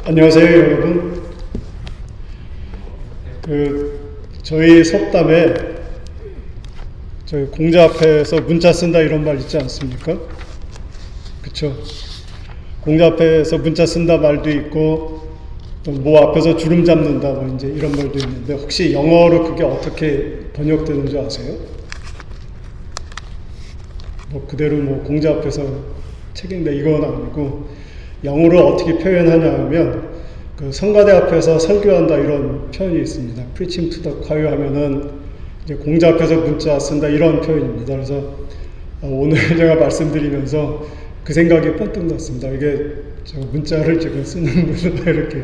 안녕하세요, 여러분. 저희 속담에 저희 공자 앞에서 문자 쓴다 이런 말 있지 않습니까? 그쵸? 공자 앞에서 문자 쓴다 말도 있고, 또 뭐 앞에서 주름 잡는다 뭐 이제 이런 말도 있는데, 혹시 영어로 그게 어떻게 번역되는 줄 아세요? 뭐 그대로 뭐 공자 앞에서 책 읽는다 이건 아니고, 영어로 어떻게 표현하냐 하면, 그 성가대 앞에서 설교한다 이런 표현이 있습니다. preaching to the choir 하면은 이제 공자 앞에서 문자 쓴다 이런 표현입니다. 그래서 오늘 제가 말씀드리면서 그 생각이 번뜩 났습니다. 이게 제가 문자를 지금 쓰는구나 이렇게.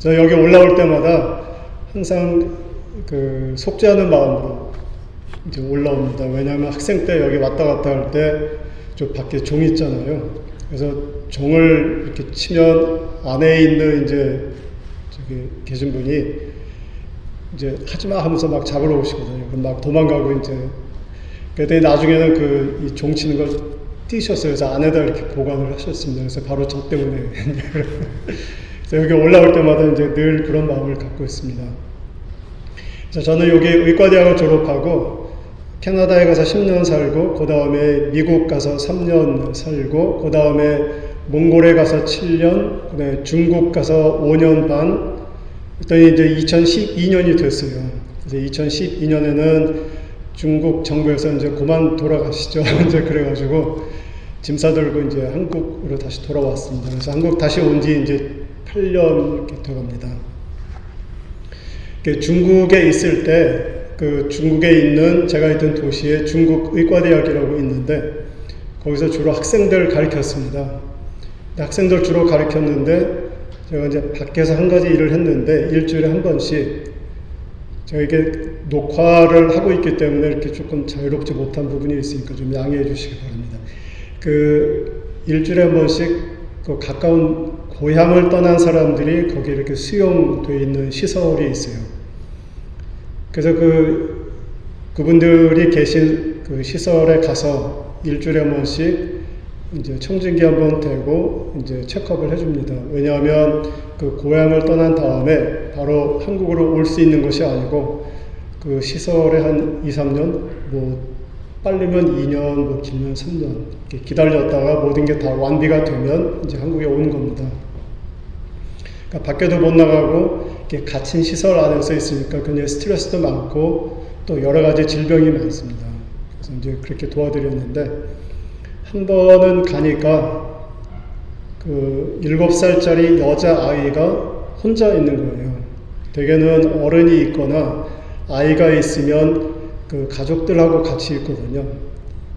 저 여기 올라올 때마다 항상 속죄하는 마음으로 이제 올라옵니다. 왜냐하면 학생 때 여기 왔다 갔다 할 때 저 밖에 종 있잖아요. 그래서 종을 이렇게 치면 안에 있는 이제 저기 계신 분이 이제 하지마 하면서 막 잡으러 오시거든요. 그럼 막 도망가고 이제 그랬더니 나중에는 이 종 치는 걸 띄셨어요. 그래서 안에다 이렇게 보관을 하셨습니다. 그래서 바로 저 때문에 그래서 여기 올라올 때마다 이제 늘 그런 마음을 갖고 있습니다. 그래서 저는 여기 의과대학을 졸업하고 캐나다에 가서 10년 살고, 그 다음에 미국 가서 3년 살고, 그 다음에 몽골에 가서 7년, 그 다음에 중국 가서 5년 반, 그랬더니 이제 2012년이 됐어요. 이제 2012년에는 중국 정부에서 이제 그만 돌아가시죠. 이제 그래가지고 짐 싸들고 이제 한국으로 다시 돌아왔습니다. 그래서 한국 다시 온 지 이제 8년 이렇게 돼갑니다. 중국에 있을 때 중국에 있는 제가 있던 도시에 중국 의과대학이라고 있는데 거기서 주로 학생들 가르쳤습니다. 학생들 주로 가르쳤는데 제가 이제 밖에서 한 가지 일을 했는데 일주일에 한 번씩 제가 이게 녹화를 하고 있기 때문에 이렇게 조금 자유롭지 못한 부분이 있으니까 좀 양해해 주시기 바랍니다. 일주일에 한 번씩 가까운 고향을 떠난 사람들이 거기 이렇게 수용되어 있는 시설이 있어요. 그래서 그분들이 계신 그 시설에 가서 일주일에 한 번씩 이제 청진기 한번 대고 이제 체크업을 해줍니다. 왜냐하면 그 고향을 떠난 다음에 바로 한국으로 올 수 있는 것이 아니고 그 시설에 한 2, 3년, 뭐 빨리면 2년, 뭐 길면 3년 이렇게 기다렸다가 모든 게 다 완비가 되면 이제 한국에 오는 겁니다. 그러니까 밖에도 못 나가고 이렇게 갇힌 시설 안에서 있으니까 굉장히 스트레스도 많고 또 여러 가지 질병이 많습니다. 그래서 이제 그렇게 도와드렸는데 한 번은 가니까 7살짜리 여자아이가 혼자 있는 거예요. 대개는 어른이 있거나 아이가 있으면 그 가족들하고 같이 있거든요.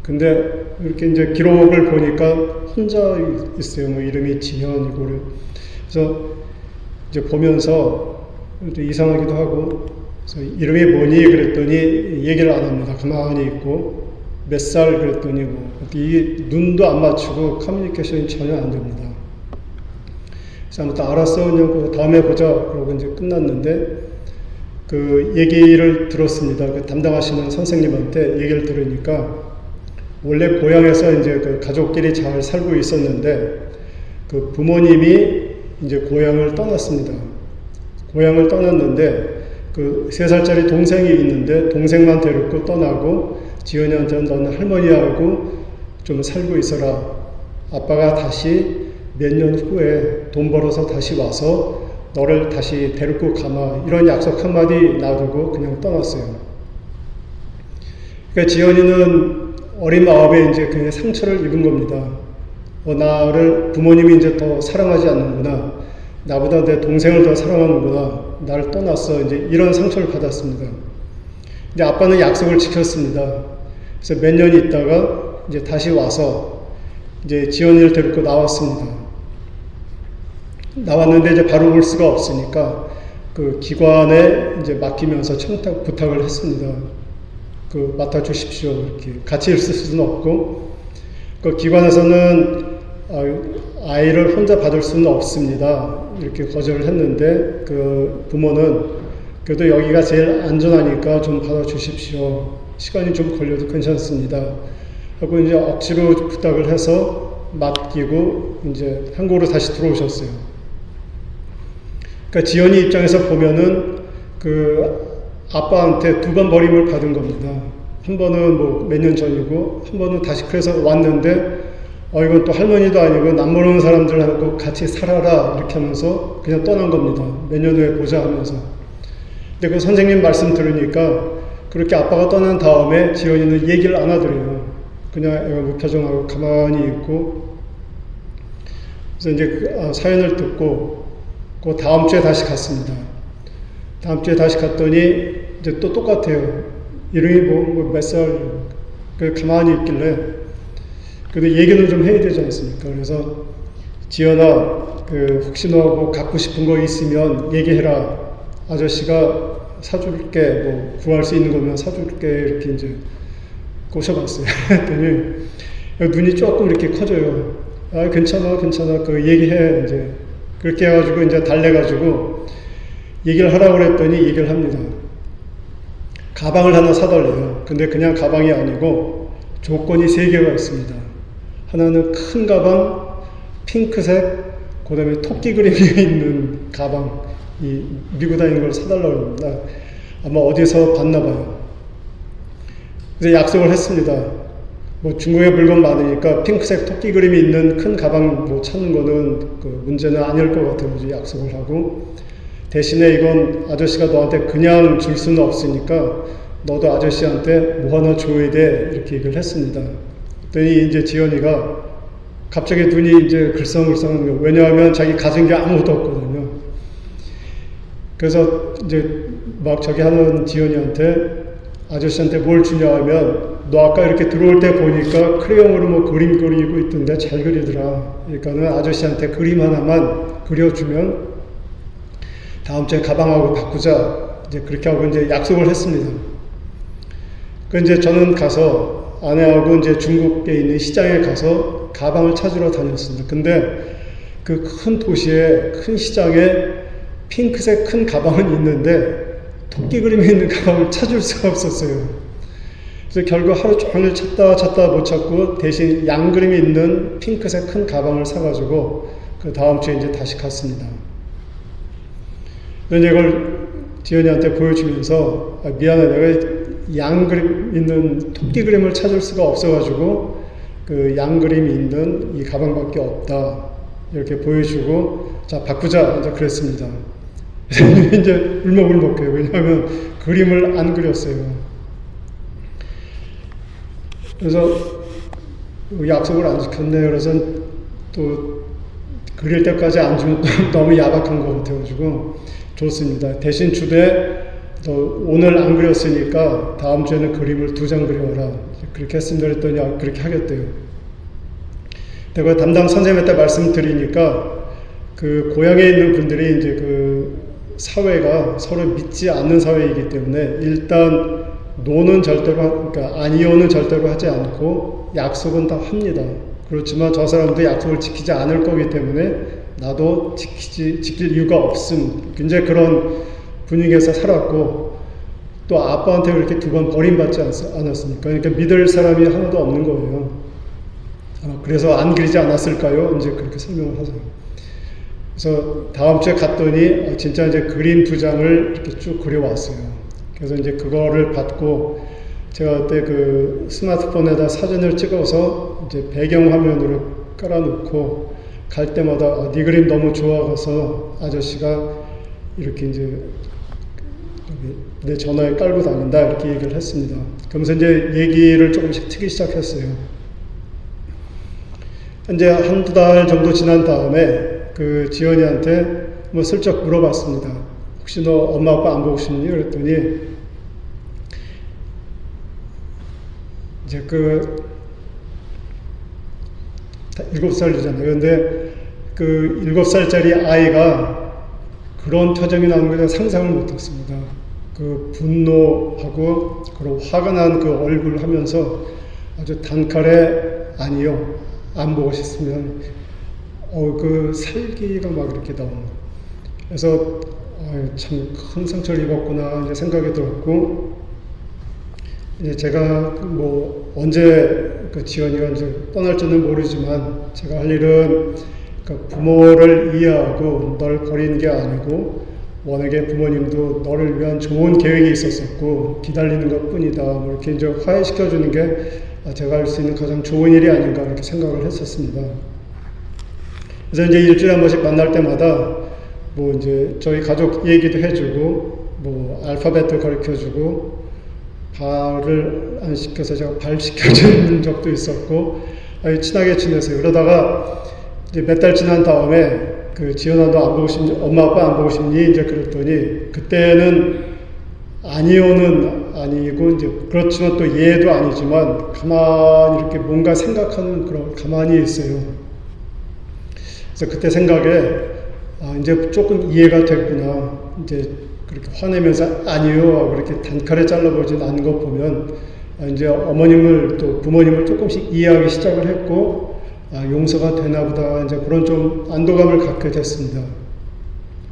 근데 이렇게 이제 기록을 보니까 혼자 있어요. 뭐 이름이 지현이고. 그래서 이제 보면서 이상하기도 하고, 그래서 이름이 뭐니? 그랬더니 얘기를 안 합니다. 가만히 있고, 몇 살? 그랬더니 뭐, 이게 눈도 안 맞추고 커뮤니케이션이 전혀 안 됩니다. 그래서 아무튼 알았어. 그냥 다음에 보자. 그러고 이제 끝났는데, 얘기를 들었습니다. 담당하시는 선생님한테 얘기를 들으니까, 원래 고향에서 이제 가족끼리 잘 살고 있었는데, 부모님이 이제 고향을 떠났습니다. 고향을 떠났는데 3살짜리 동생이 있는데 동생만 데리고 떠나고 지연이한테는 너는 할머니하고 좀 살고 있어라. 아빠가 다시 몇 년 후에 돈 벌어서 다시 와서 너를 다시 데리고 가마. 이런 약속 한마디 놔두고 그냥 떠났어요. 그러니까 지연이는 어린 마음에 이제 그냥 상처를 입은 겁니다. 나를 부모님이 이제 더 사랑하지 않는구나. 나보다 내 동생을 더 사랑하는구나. 나를 떠났어. 이제 이런 상처를 받았습니다. 이제 아빠는 약속을 지켰습니다. 그래서 몇 년 있다가 이제 다시 와서 이제 지연이를 데리고 나왔습니다. 나왔는데 이제 바로 올 수가 없으니까 기관에 이제 맡기면서 청탁 부탁을 했습니다. 맡아주십시오. 이렇게 같이 있을 수는 없고, 기관에서는 아이를 혼자 받을 수는 없습니다. 이렇게 거절을 했는데 부모는 그래도 여기가 제일 안전하니까 좀 받아주십시오. 시간이 좀 걸려도 괜찮습니다. 하고 이제 억지로 부탁을 해서 맡기고 이제 한국으로 다시 들어오셨어요. 그러니까 지연이 입장에서 보면은 그 아빠한테 두 번 버림을 받은 겁니다. 한 번은 뭐 몇 년 전이고 한 번은 다시 그래서 왔는데 이건 또 할머니도 아니고 남모르는 사람들하고 같이 살아라 이렇게 하면서 그냥 떠난 겁니다. 몇 년 후에 보자 하면서. 근데 그 선생님 말씀 들으니까 그렇게 아빠가 떠난 다음에 지연이는 얘기를 안 하더래요. 그냥 애가 무표정하고 가만히 있고. 그래서 이제 그 사연을 듣고 그 다음 주에 다시 갔습니다. 다음 주에 다시 갔더니 이제 또 똑같아요. 이름이 뭐 몇 살, 가만히 있길래. 근데 얘기는 좀 해야 되지 않습니까? 그래서 지연아, 혹시 너 뭐 갖고 싶은 거 있으면 얘기해라. 아저씨가 사줄게. 뭐 구할 수 있는 거면 사줄게. 이렇게 이제 꼬셔봤어요. 했더니 눈이 조금 이렇게 커져요. 괜찮아. 그 얘기해. 이제 그렇게 해가지고 이제 달래가지고 얘기를 하라고 그랬더니 얘기를 합니다. 가방을 하나 사달래요. 근데 그냥 가방이 아니고 조건이 3개가 있습니다. 하나는 큰 가방, 핑크색, 그 다음에 토끼 그림이 있는 가방, 미국 다니는 걸 사달라고 합니다. 아마 어디서 봤나 봐요. 그래서 약속을 했습니다. 뭐 중국에 물건 많으니까 핑크색 토끼 그림이 있는 큰 가방 뭐 찾는 거는 그 문제는 아닐 것 같아요. 약속을 하고. 대신에 이건 아저씨가 너한테 그냥 줄 수는 없으니까 너도 아저씨한테 뭐 하나 줘야 돼. 이렇게 얘기를 했습니다. 그랬더니 이제 지연이가 갑자기 눈이 이제 글썽글썽한 거예요. 왜냐하면 자기 가진 게 아무것도 없거든요. 그래서 이제 막 저기 하는 지연이한테 아저씨한테 뭘 주냐 하면 너 아까 이렇게 들어올 때 보니까 크레용으로 뭐 그림 그리고 있던데 잘 그리더라. 그러니까는 아저씨한테 그림 하나만 그려주면 다음 주에 가방하고 바꾸자. 이제 그렇게 하고 이제 약속을 했습니다. 그 이제 저는 가서 아내하고 이제 중국에 있는 시장에 가서 가방을 찾으러 다녔습니다. 근데 그 큰 도시에 큰 시장에 핑크색 큰 가방은 있는데 토끼 그림이 있는 가방을 찾을 수가 없었어요. 그래서 결국 하루 종일 찾다 못 찾고 대신 양 그림이 있는 핑크색 큰 가방을 사가지고 그 다음 주에 이제 다시 갔습니다. 그래서 이걸 지연이한테 보여주면서 미안해, 내가 양 그림 있는 토끼 그림을 찾을 수가 없어가지고 그 양 그림이 있는 이 가방밖에 없다 이렇게 보여주고 자 바꾸자 이제 그랬습니다. 이제 울먹울먹해요. 왜냐하면 그림을 안 그렸어요. 그래서 약속을 안 지켰네. 그래서 또 그릴 때까지 안 주면 너무 야박한 것 같아가지고 좋습니다. 대신 주되 너 오늘 안 그렸으니까 다음 주에는 그림을 2장 그려라. 그렇게 했습니다. 그랬더니 그렇게 하겠대요. 내가 담당 선생님한테 말씀드리니까 그 고향에 있는 분들이 이제 그 사회가 서로 믿지 않는 사회이기 때문에 일단 노는 절대로 그러니까 아니요는 절대로 하지 않고 약속은 다 합니다. 그렇지만 저 사람도 약속을 지키지 않을 거기 때문에 나도 지킬 이유가 없음. 굉장히 그런 분위기에서 살았고 또 아빠한테 그렇게 2번 버림받지 않았습니까? 그러니까 믿을 사람이 하나도 없는 거예요. 그래서 안 그리지 않았을까요? 이제 그렇게 설명을 하세요. 그래서 다음 주에 갔더니 진짜 이제 그림 2장을 이렇게 쭉 그려왔어요. 그래서 이제 그거를 받고 제가 그때 그 스마트폰에다 사진을 찍어서 이제 배경화면으로 깔아놓고 갈 때마다 네 그림 너무 좋아서 아저씨가 이렇게 이제 내 전화에 깔고 다닌다 이렇게 얘기를 했습니다. 그러면서 이제 얘기를 조금씩 트기 시작했어요. 이제 1-2달 정도 지난 다음에 그 지연이한테 뭐 슬쩍 물어봤습니다. 혹시 너 엄마 아빠 안 보고 싶니? 그랬더니 이제 그 7살이잖아요. 근데 그 7살짜리 아이가 그런 표정이 나오는 걸 상상을 못했습니다. 그 분노하고 그런 화가 난 그 얼굴을 하면서 아주 단칼에 아니요, 안 보고 싶으면 그 살기가 막 이렇게 나오는 거예요. 그래서 참 큰 상처를 입었구나 이제 생각이 들었고 이제 제가 뭐 언제 그 지연이가 이제 떠날지는 모르지만 제가 할 일은 그러니까 부모를 이해하고 널 버린 게 아니고 워낙에 부모님도 너를 위한 좋은 계획이 있었었고 기다리는 것 뿐이다. 뭐 이렇게 이제 화해시켜주는 게 제가 할 수 있는 가장 좋은 일이 아닌가 이렇게 생각을 했었습니다. 그래서 이제 일주일에 한 번씩 만날 때마다 뭐 이제 저희 가족 얘기도 해주고 뭐 알파벳도 가르쳐주고 발을 안 시켜서 제가 발 시켜주는 적도 있었고 아주 친하게 지냈어요. 그러다가 이제 몇 달 지난 다음에 그 지연아 너 안 보고 싶니? 엄마 아빠 안 보고 싶니? 이제 그랬더니 그때는 아니요는 아니고 이제 그렇지만 또 예도 아니지만 가만히 이렇게 뭔가 생각하는 그런 가만히 있어요. 그래서 그때 생각에 이제 조금 이해가 됐구나. 이제 그렇게 화내면서 아니요 하고 그렇게 단칼에 잘라버리진 않은 것 보면 이제 어머님을 또 부모님을 조금씩 이해하기 시작을 했고 용서가 되나 보다 이제 그런 좀 안도감을 갖게 됐습니다.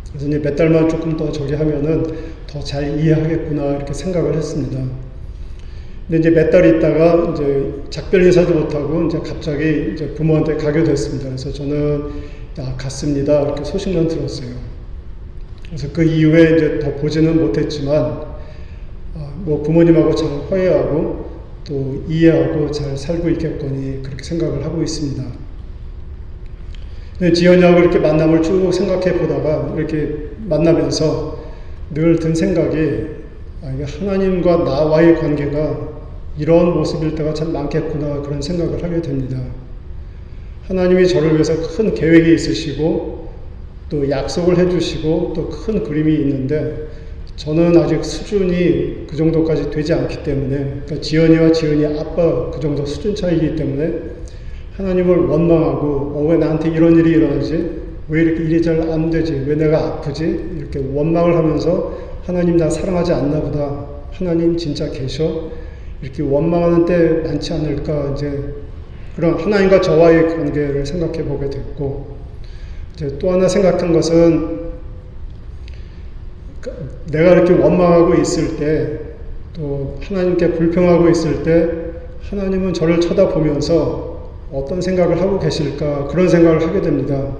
그래서 이제 몇 달만 조금 더 저기 하면은 더 잘 이해하겠구나 이렇게 생각을 했습니다. 근데 이제 몇 달 있다가 이제 작별 인사도 못하고 이제 갑자기 이제 부모한테 가게 됐습니다. 그래서 저는 갔습니다 이렇게 소식만 들었어요. 그래서 그 이후에 이제 더 보지는 못했지만 뭐 부모님하고 잘 화해하고 또 이해하고 잘 살고 있겠거니 그렇게 생각을 하고 있습니다. 지연이하고 이렇게 만남을 쭉 생각해 보다가 이렇게 만나면서 늘 든 생각이 하나님과 나와의 관계가 이런 모습일 때가 참 많겠구나 그런 생각을 하게 됩니다. 하나님이 저를 위해서 큰 계획이 있으시고 또 약속을 해주시고 또 큰 그림이 있는데 저는 아직 수준이 그 정도까지 되지 않기 때문에 그러니까 지연이와 지연이 아빠 그 정도 수준 차이기 때문에 하나님을 원망하고 왜 나한테 이런 일이 일어나지? 왜 이렇게 일이 잘 안 되지? 왜 내가 아프지? 이렇게 원망을 하면서 하나님 나 사랑하지 않나 보다. 하나님 진짜 계셔? 이렇게 원망하는 때 많지 않을까 이제 그런 하나님과 저와의 관계를 생각해 보게 됐고 이제 또 하나 생각한 것은 내가 이렇게 원망하고 있을 때 또 하나님께 불평하고 있을 때 하나님은 저를 쳐다보면서 어떤 생각을 하고 계실까 그런 생각을 하게 됩니다.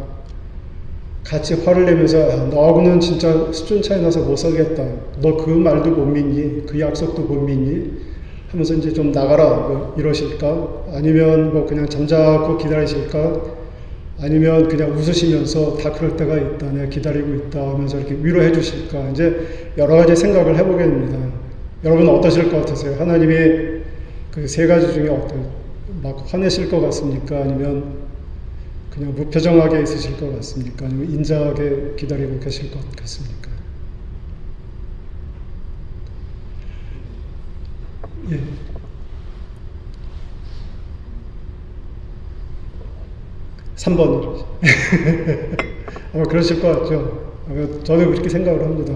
같이 화를 내면서 너하고는 진짜 수준 차이 나서 못 살겠다. 너 그 말도 못 믿니? 그 약속도 못 믿니? 하면서 이제 좀 나가라 뭐 이러실까? 아니면 뭐 그냥 잠자코 기다리실까? 아니면 그냥 웃으시면서 다 그럴 때가 있다. 내가 기다리고 있다 하면서 이렇게 위로해 주실까? 이제 여러 가지 생각을 해보게 됩니다. 여러분은 어떠실 것 같으세요? 하나님이 그 세 가지 중에 막 화내실 것 같습니까? 아니면 그냥 무표정하게 있으실 것 같습니까? 아니면 인자하게 기다리고 계실 것 같습니까? 예. (3번) 아마 그러실 것 같죠. 저는 그렇게 생각을 합니다.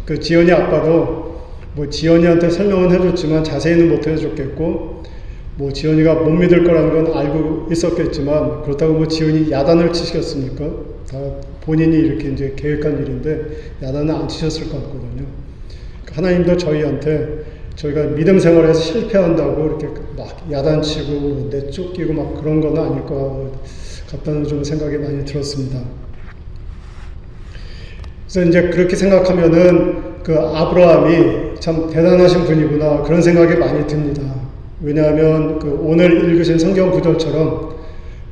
그 지연이 아빠도 뭐 지연이한테 설명은 해줬지만 자세히는 못 해줬겠고 뭐 지연이가 못 믿을 거라는 건 알고 있었겠지만 그렇다고 뭐 지연이 야단을 치시겠습니까? 다 본인이 이렇게 이제 계획한 일인데 야단은 안 치셨을 것 같거든요. 하나님도 저희한테 저희가 믿음 생활에서 실패한다고 이렇게 막 야단치고 내쫓기고 막 그런 건 아닐 것 같다는 좀 생각이 많이 들었습니다. 그래서 이제 그렇게 생각하면은 그 아브라함이 참 대단하신 분이구나 그런 생각이 많이 듭니다. 왜냐하면 그 오늘 읽으신 성경 구절처럼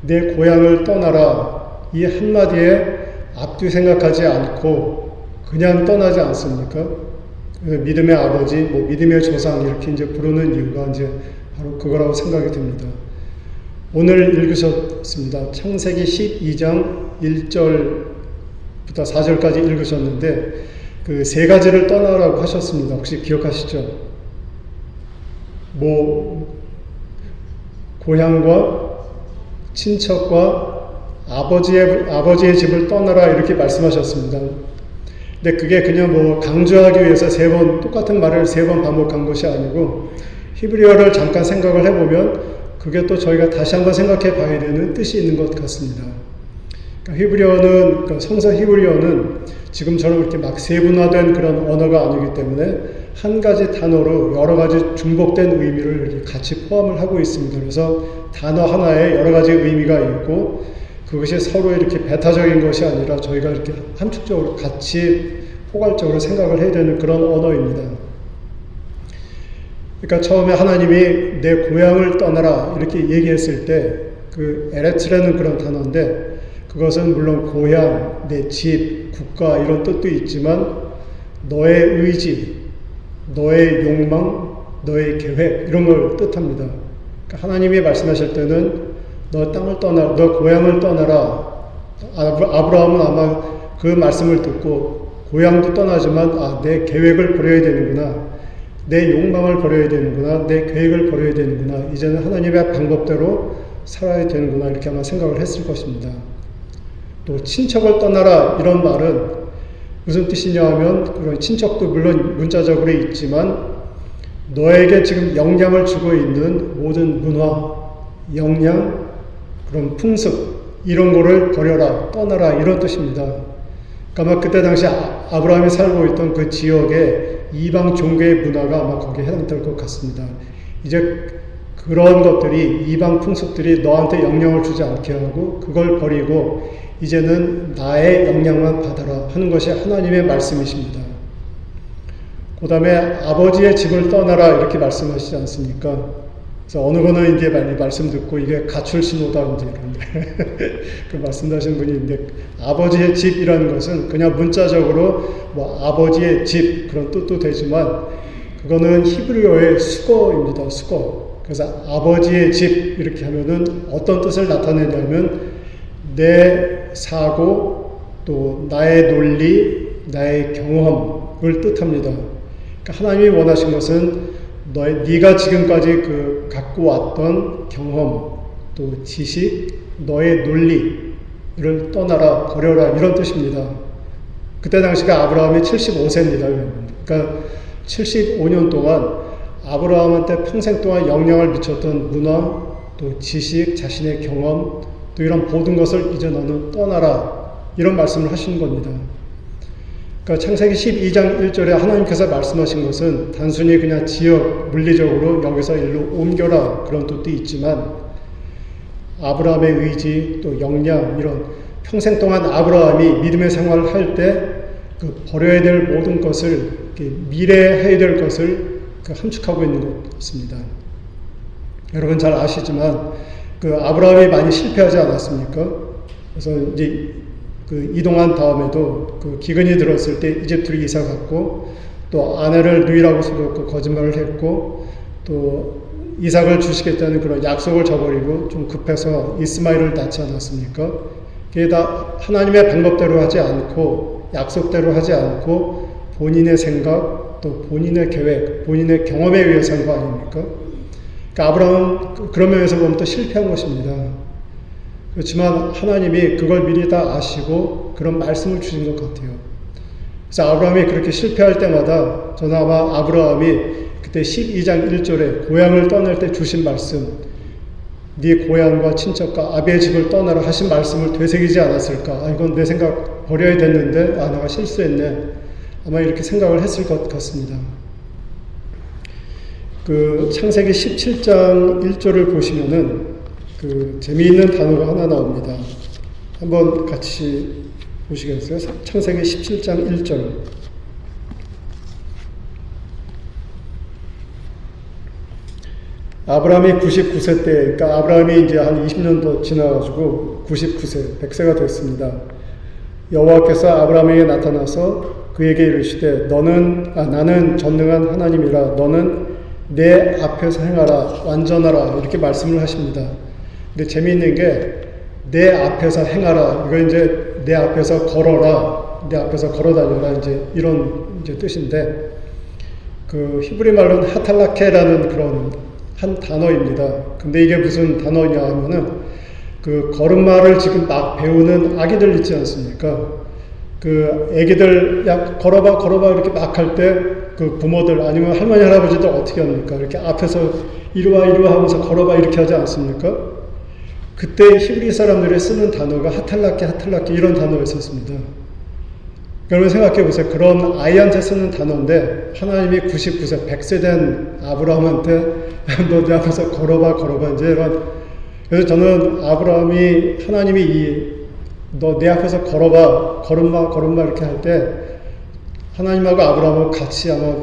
내 고향을 떠나라 이 한마디에 앞뒤 생각하지 않고 그냥 떠나지 않습니까? 믿음의 아버지, 뭐 믿음의 조상 이렇게 이제 부르는 이유가 이제 바로 그거라고 생각이 듭니다. 오늘 읽으셨습니다. 창세기 12장 1절부터 4절까지 읽으셨는데 그 세 가지를 떠나라고 하셨습니다. 혹시 기억하시죠? 뭐 고향과 친척과 아버지의 집을 떠나라 이렇게 말씀하셨습니다. 근데 그게 그냥 뭐 강조하기 위해서 똑같은 말을 3번 반복한 것이 아니고 히브리어를 잠깐 생각을 해보면 그게 또 저희가 다시 한번 생각해 봐야 되는 뜻이 있는 것 같습니다. 그러니까 성서 히브리어는 지금처럼 이렇게 막 세분화된 그런 언어가 아니기 때문에 한 가지 단어로 여러 가지 중복된 의미를 이렇게 같이 포함을 하고 있습니다. 그래서 단어 하나에 여러 가지 의미가 있고 그것이 서로 이렇게 배타적인 것이 아니라 저희가 이렇게 함축적으로 같이 포괄적으로 생각을 해야 되는 그런 언어입니다. 그러니까 처음에 하나님이 내 고향을 떠나라 이렇게 얘기했을 때 그 에레츠라는 그런 단어인데 그것은 물론 고향, 내 집, 국가 이런 뜻도 있지만 너의 의지, 너의 욕망, 너의 계획 이런 걸 뜻합니다. 그러니까 하나님이 말씀하실 때는 너 땅을 떠나, 너 고향을 떠나라. 아브라함은 아마 그 말씀을 듣고 고향도 떠나지만 내 계획을 버려야 되는구나. 내 욕망을 버려야 되는구나. 내 계획을 버려야 되는구나. 이제는 하나님의 방법대로 살아야 되는구나. 이렇게 아마 생각을 했을 것입니다. 또 친척을 떠나라 이런 말은 무슨 뜻이냐 하면 그런 친척도 물론 문자적으로 있지만 너에게 지금 영향을 주고 있는 모든 문화, 영향, 그런 풍습 이런 거를 버려라, 떠나라 이런 뜻입니다. 그러니까 아마 그때 당시 아브라함이 살고 있던 그 지역의 이방 종교의 문화가 아마 거기에 해당될 것 같습니다. 이제 그런 것들이 이방 풍습들이 너한테 영향을 주지 않게 하고 그걸 버리고 이제는 나의 영향만 받아라 하는 것이 하나님의 말씀이십니다. 그 다음에 아버지의 집을 떠나라 이렇게 말씀하시지 않습니까? 그래서 어느 거는 이제 말씀 듣고 이게 가출 신호다 이제 그 말씀하시는 분이 있는데 아버지의 집이라는 것은 그냥 문자적으로 뭐 아버지의 집 그런 뜻도 되지만 그거는 히브리어의 수거입니다. 수거. 그래서 아버지의 집 이렇게 하면은 어떤 뜻을 나타내냐면 내 사고 또 나의 논리, 나의 경험을 뜻합니다. 그러니까 하나님이 원하신 것은 네가 지금까지 갖고 왔던 경험, 또 지식, 너의 논리를 떠나라, 버려라 이런 뜻입니다. 그때 당시가 아브라함이 75세입니다. 그러니까 75년 동안 아브라함한테 평생 동안 영향을 미쳤던 문화, 또 지식, 자신의 경험, 또 이런 모든 것을 이제 너는 떠나라 이런 말씀을 하시는 겁니다. 그러니까 창세기 12장 1절에 하나님께서 말씀하신 것은 단순히 그냥 지역, 물리적으로 여기서 일로 옮겨라 그런 뜻도 있지만 아브라함의 의지, 또 역량 이런 평생 동안 아브라함이 믿음의 생활을 할 때 그 버려야 될 모든 것을 미래에 해야 될 것을 함축하고 있는 것 같습니다. 여러분 잘 아시지만 아브라함이 많이 실패하지 않았습니까? 그래서 이제 이동한 다음에도 기근이 들었을 때 이집트로 이사 갔고 또 아내를 누이라고 속였고 거짓말을 했고 또 이삭을 주시겠다는 그런 약속을 저버리고 좀 급해서 이스마엘을 낳지 않았습니까? 그게 다 하나님의 방법대로 하지 않고 약속대로 하지 않고 본인의 생각 또 본인의 계획, 본인의 경험에 의해서 한 거 아닙니까? 그러니까 아브라함은 그런 면에서 보면 또 실패한 것입니다. 그렇지만 하나님이 그걸 미리 다 아시고 그런 말씀을 주신 것 같아요. 그래서 아브라함이 그렇게 실패할 때마다 저는 아마 아브라함이 그때 12장 1절에 고향을 떠날 때 주신 말씀, 네 고향과 친척과 아비의 집을 떠나라 하신 말씀을 되새기지 않았을까? 이건 내 생각 버려야 됐는데 내가 실수했네. 아마 이렇게 생각을 했을 것 같습니다. 창세기 17장 1절을 보시면은 재미있는 단어가 하나 나옵니다. 한번 같이 보시겠어요? 창세기 17장 1절. 아브라함이 99세 때, 그러니까 아브라함이 이제 한 20년 더 지나가지고 99세, 100세가 됐습니다. 여호와께서 아브라함에게 나타나서 그에게 이르시되 나는 전능한 하나님이라 너는 내 앞에서 행하라 완전하라 이렇게 말씀을 하십니다. 근데 재미있는 게 내 앞에서 행하라 이거 이제 내 앞에서 걸어라 내 앞에서 걸어다녀라 이제 이런 이제 뜻인데 히브리 말로는 하탈라케라는 그런 한 단어입니다. 근데 이게 무슨 단어냐 하면은 걸음마를 지금 막 배우는 아기들 있지 않습니까? 애기들 걸어봐 이렇게 막 할 때 부모들 아니면 할머니 할아버지들 어떻게 합니까? 이렇게 앞에서 이리 와 하면서 걸어봐 이렇게 하지 않습니까? 그때 히브리 사람들이 쓰는 단어가 하탈라케 이런 단어였었습니다. 여러분 생각해 보세요. 그런 아이한테 쓰는 단어인데 하나님이 99세, 100세 된 아브라함한테 너 내 앞에서 걸어봐 이제 이런. 그래서 저는 아브라함이 하나님이 너 내 앞에서 걸어봐 걸음마 이렇게 할 때 하나님하고 아브라함하고 같이 아마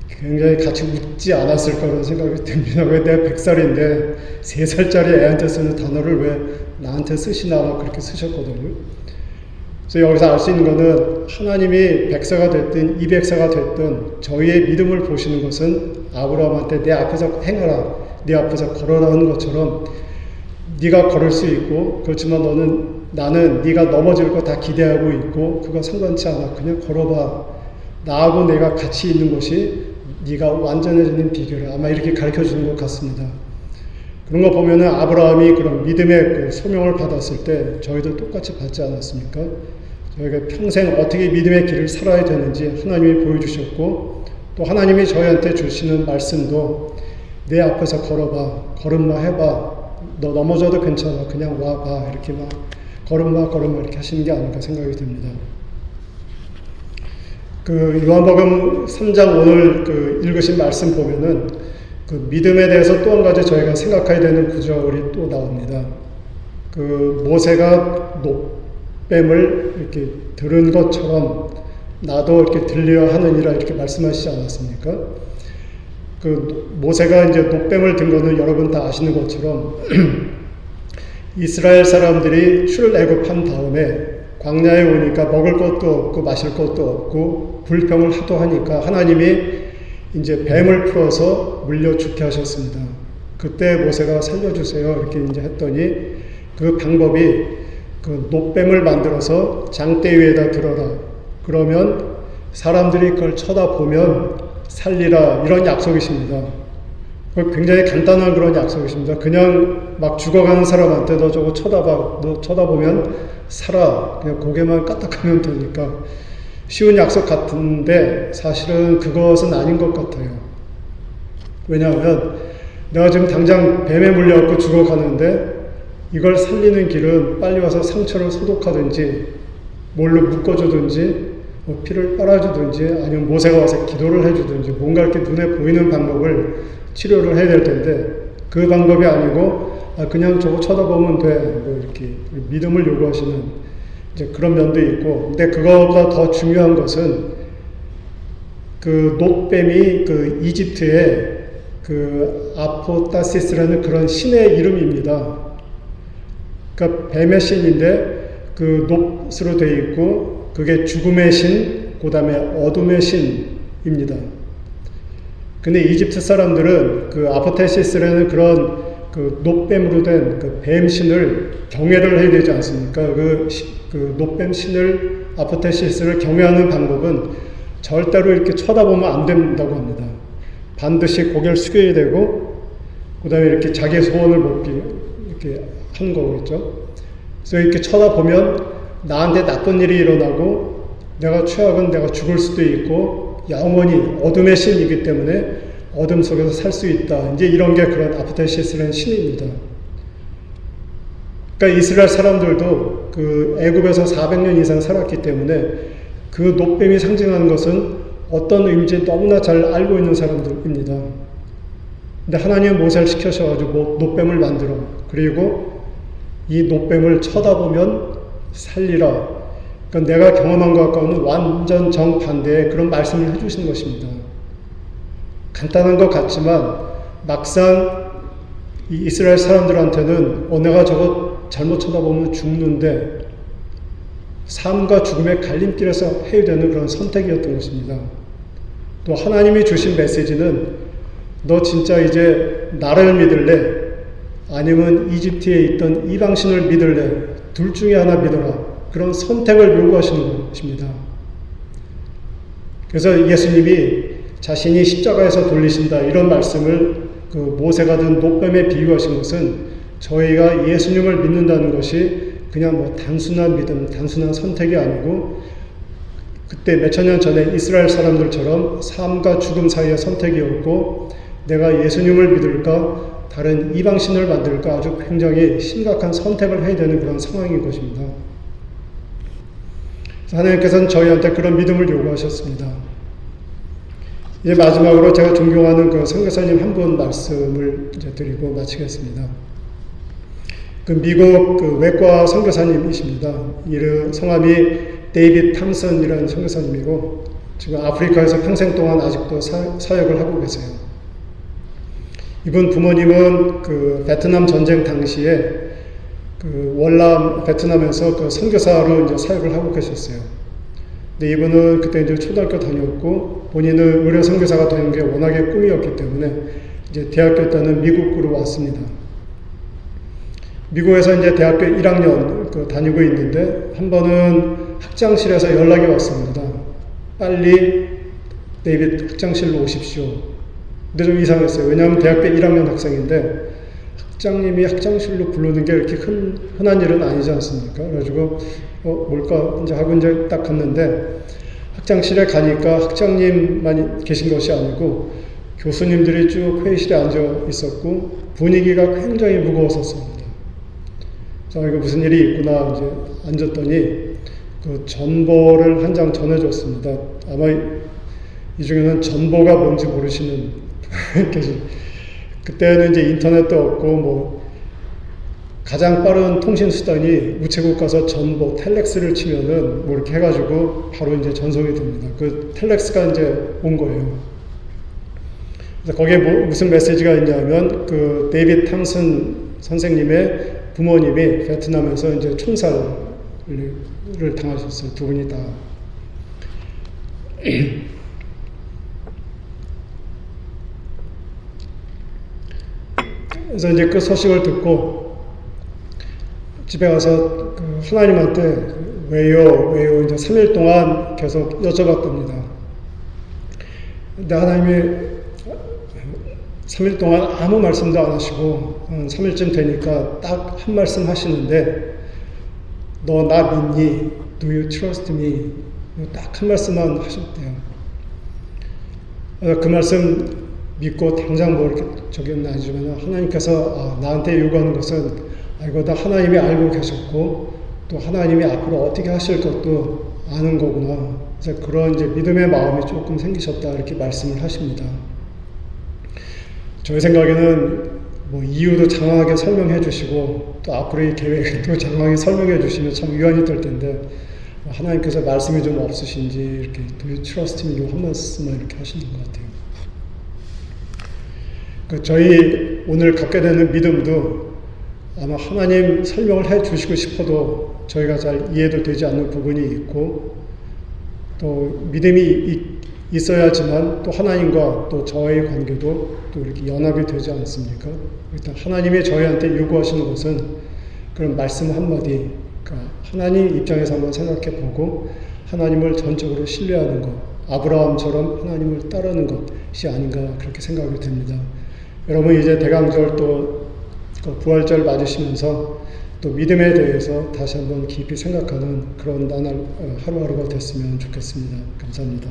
굉장히 같이 웃지 않았을까 그런 생각이 듭니다. 왜 내가 100살인데 3살짜리 애한테 쓰는 단어를 왜 나한테 쓰시나 아마 그렇게 쓰셨거든요. 그래서 여기서 알 수 있는 거는 하나님이 100세가 됐든 200세가 됐든 저희의 믿음을 보시는 것은 아브라함한테 내 앞에서 행하라, 내 앞에서 걸어라 하는 것처럼 네가 걸을 수 있고 그렇지만 나는 네가 넘어질 거 다 기대하고 있고 그거 상관치 않아. 그냥 걸어봐. 나하고 내가 같이 있는 것이 네가 완전해지는 비결이야. 아마 이렇게 가르쳐주는 것 같습니다. 그런 거 보면은 아브라함이 그런 믿음의 그 소명을 받았을 때 저희도 똑같이 받지 않았습니까? 저희가 평생 어떻게 믿음의 길을 살아야 되는지 하나님이 보여주셨고 또 하나님이 저희한테 주시는 말씀도 내 앞에서 걸어봐, 걸음마 해봐, 너 넘어져도 괜찮아, 그냥 와봐 이렇게 막 걸음마 이렇게 하시는 게 아닌가 생각이 듭니다. 그 요한복음 3장 오늘 그 읽으신 말씀 보면은 그 믿음에 대해서 또 한 가지 저희가 생각해야 되는 구절이 또 나옵니다. 그 모세가 놋뱀을 이렇게 들은 것처럼 나도 이렇게 들려야 하느니라 이렇게 말씀하시지 않았습니까? 그 모세가 이제 놋뱀을 든 거는 여러분 다 아시는 것처럼 이스라엘 사람들이 출애굽한 다음에 광야에 오니까 먹을 것도 없고 마실 것도 없고 불평을 하도 하니까 하나님이 이제 뱀을 풀어서 물려 죽게 하셨습니다. 그때 모세가 살려주세요 이렇게 이제 했더니 그 방법이 그 놋뱀을 만들어서 장대 위에다 들어라. 그러면 사람들이 그걸 쳐다보면 살리라 이런 약속이십니다. 굉장히 간단한 그런 약속이십니다. 그냥 막 죽어가는 사람한테 너 저거 쳐다봐. 너 쳐다보면 살아. 그냥 고개만 까딱하면 되니까 쉬운 약속 같은데 사실은 그것은 아닌 것 같아요. 왜냐하면 내가 지금 당장 뱀에 물려갖고 죽어가는데 이걸 살리는 길은 빨리 와서 상처를 소독하든지 뭘로 묶어주든지 뭐 피를 빨아주든지 아니면 모세가 와서 기도를 해주든지 뭔가 이렇게 눈에 보이는 방법을 치료를 해야 될 텐데 그 방법이 아니고 그냥 저거 쳐다보면 돼. 뭐 이렇게 믿음을 요구하시는 이제 그런 면도 있고 근데 그거보다 더 중요한 것은 그 놋뱀이 그 이집트의 그 아포타시스라는 그런 신의 이름입니다. 그러니까 뱀의 신인데 그 놋으로 되어 있고 그게 죽음의 신, 그 다음에 어둠의 신입니다. 근데 이집트 사람들은 그 아포테시스라는 그런 그 놋뱀으로 된 그 뱀신을 경외를 해야 되지 않습니까? 그 놋뱀 신을 아포테시스를 경외하는 방법은 절대로 이렇게 쳐다보면 안 된다고 합니다. 반드시 고개를 숙여야 되고 그 다음에 이렇게 자기 소원을 먹기 이렇게 하는 거겠죠. 그래서 이렇게 쳐다보면 나한테 나쁜 일이 일어나고 내가 최악은 내가 죽을 수도 있고 영원히 어둠의 신이기 때문에 어둠 속에서 살 수 있다. 이제 이런 게 그런 아포테시스라는 신입니다. 그러니까 이스라엘 사람들도 그 애굽에서 400년 이상 살았기 때문에 그 놋뱀이 상징하는 것은 어떤 의미인지 너무나 잘 알고 있는 사람들입니다. 근데 하나님은 모세를 시켜셔가지고 놋뱀을 만들어. 그리고 이 놋뱀을 쳐다보면 살리라. 그러니까 내가 경험한 것과는 완전 정반대의 그런 말씀을 해주시는 것입니다. 간단한 것 같지만 막상 이 이스라엘 사람들한테는 내가 저거 잘못 쳐다보면 죽는데 삶과 죽음의 갈림길에서 해야 되는 그런 선택이었던 것입니다. 또 하나님이 주신 메시지는 너 진짜 이제 나를 믿을래? 아니면 이집트에 있던 이방신을 믿을래? 둘 중에 하나 믿어라. 그런 선택을 요구하시는 것입니다. 그래서 예수님이 자신이 십자가에서 돌리신다 이런 말씀을 그 모세가 든 놋뱀에 비유하신 것은 저희가 예수님을 믿는다는 것이 그냥 뭐 단순한 믿음, 단순한 선택이 아니고 그때 몇천 년 전에 이스라엘 사람들처럼 삶과 죽음 사이의 선택이었고 내가 예수님을 믿을까 다른 이방신을 만들까 아주 굉장히 심각한 선택을 해야 되는 그런 상황인 것입니다. 하나님께서는 저희한테 그런 믿음을 요구하셨습니다. 이제 마지막으로 제가 존경하는 그 선교사님 한 분 말씀을 이제 드리고 마치겠습니다. 그 미국 그 외과 선교사님이십니다. 성함이 데이빗 탐슨이라는 선교사님이고 지금 아프리카에서 평생 동안 아직도 사역을 하고 계세요. 이분 부모님은 그 베트남 전쟁 당시에 그 월남 베트남에서 그 선교사로 이제 사역을 하고 계셨어요. 근데 이분은 그때 이제 초등학교 다녔고 본인은 의료 선교사가 되는 게 워낙에 꿈이었기 때문에 이제 대학교 때는 미국으로 왔습니다. 미국에서 이제 대학교 1학년 다니고 있는데 한 번은 학장실에서 연락이 왔습니다. 빨리 데이빗 학장실로 오십시오. 근데 좀 이상했어요. 왜냐하면 대학교 1학년 학생인데 학장님이 학장실로 부르는 게 이렇게 흔한 일은 아니지 않습니까? 그래가지고 뭘까 이제 하고 이제 딱 갔는데 학장실에 가니까 학장님만 계신 것이 아니고 교수님들이 쭉 회의실에 앉아 있었고 분위기가 굉장히 무거웠었습니다. 자, 이거 무슨 일이 있구나 이제 앉았더니 그 전보를 한 장 전해줬습니다. 아마 이 중에는 전보가 뭔지 모르시는 계신. 그때는 이제 인터넷도 없고 뭐 가장 빠른 통신 수단이 우체국 가서 전보 텔렉스를 치면은 뭐 이렇게 해가지고 바로 이제 전송이 됩니다. 그 텔렉스가 이제 온 거예요. 그래서 거기에 무슨 메시지가 있냐면 그 데이빗 탐슨 선생님의 부모님이 베트남에서 이제 총살을 당하셨어요. 두 분이 다. 그래서 이제 그 소식을 듣고 집에 가서 그 하나님한테 왜요 이제 3일 동안 계속 여쭤봤답니다. 근데 하나님이 3일 동안 아무 말씀도 안 하시고 3일쯤 되니까 딱 한 말씀 하시는데 너 나 믿니? Do you trust me? 딱 한 말씀만 하셨대요. 그 말씀 믿고 당장 뭐 이렇게 적용은 아니지만 하나님께서 나한테 요구하는 것은 이거 다 하나님이 알고 계셨고 또 하나님이 앞으로 어떻게 하실 것도 아는 거구나. 그래서 그런 이제 믿음의 마음이 조금 생기셨다 이렇게 말씀을 하십니다. 저희 생각에는 뭐 이유도 장황하게 설명해 주시고 또 앞으로의 계획도 장황하게 설명해 주시면 참 위안이 될 텐데 하나님께서 말씀이 좀 없으신지 이렇게 Do you trust me? 한 말씀만 이렇게 하시는 것 같아요. 저희 오늘 갖게 되는 믿음도 아마 하나님 설명을 해 주시고 싶어도 저희가 잘 이해도 되지 않는 부분이 있고 또 믿음이 있어야지만 또 하나님과 또 저의 관계도 또 이렇게 연합이 되지 않습니까? 일단 하나님이 저희한테 요구하시는 것은 그런 말씀 한마디, 그러니까 하나님 입장에서 한번 생각해 보고 하나님을 전적으로 신뢰하는 것, 아브라함처럼 하나님을 따르는 것이 아닌가 그렇게 생각이 됩니다. 여러분 이제 대강절 또 부활절 맞으시면서 또 믿음에 대해서 다시 한번 깊이 생각하는 그런 나날 하루하루가 됐으면 좋겠습니다. 감사합니다.